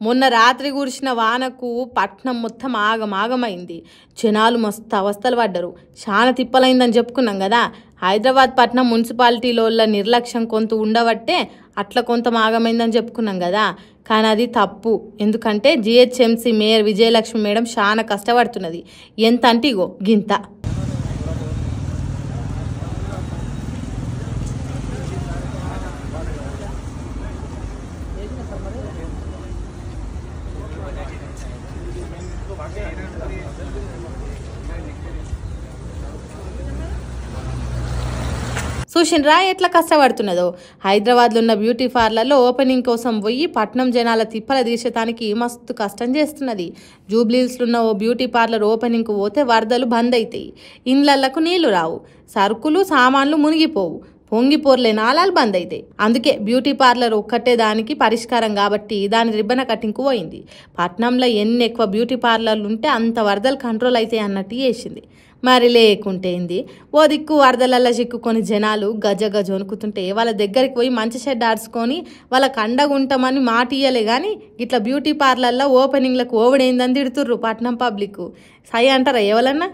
మొన్న రాత్రి కురిసిన వానకు పట్నం మొత్తం ఆగమాగమైంది. జనాలు మస్తు అవస్థలు పడ్డరు. చాలా తిప్పలైందని చెప్పుకున్నాం కదా. హైదరాబాద్ పట్నం మున్సిపాలిటీలోళ్ళ నిర్లక్ష్యం కొంత ఉండబట్టే అట్లా కొంత ఆగమైందని చెప్పుకున్నాం కదా. కానీ అది తప్పు. ఎందుకంటే జిహెచ్ఎంసీ మేయర్ విజయలక్ష్మి మేడం చాలా కష్టపడుతున్నది. ఎంత అంటే ఇగో గింత. చూసిండ్రా ఎట్లా కష్టపడుతున్నదో. హైదరాబాద్లో ఉన్న బ్యూటీ పార్లర్లో ఓపెనింగ్ కోసం పోయి పట్నం జనాల తిప్పల తీర్చడానికి మస్తు కష్టం చేస్తున్నది. జూబ్లీహిల్స్లో ఉన్న ఓ బ్యూటీ పార్లర్ ఓపెనింగ్కు పోతే వరదలు బంద్ అవుతాయి. ఇండ్లకు నీళ్లు రావు, సరుకులు సామాన్లు మునిగిపోవు, పొంగిపోర్లే నాళాలు బంద్ అవుతాయి. అందుకే బ్యూటీ పార్లర్ ఒక్కటే దానికి పరిష్కారం కాబట్టి దాని రిబ్బన కట్టింగ్కు పోయింది. పట్నంలో ఎన్ని ఎక్కువ బ్యూటీ పార్లర్లు ఉంటే అంత వరదలు కంట్రోల్ అవుతాయి అన్నట్టు చేసింది. మరి లేకుంటేంది, ఓ దిక్కు వరదలల్లో చిక్కుకొని జనాలు గజ గజ వణుకుతుంటే వాళ్ళ దగ్గరికి పోయి మంచి షెడ్ ఆడుచుకొని వాళ్ళకి అండగుంటామని మాట ఇయ్యలే. కానీ ఇట్లా బ్యూటీ పార్లర్లో ఓపెనింగ్లకు ఓవడైందని తిడుతుర్రు పట్నం పబ్లిక్. సై అంటారా ఎవరన్నా?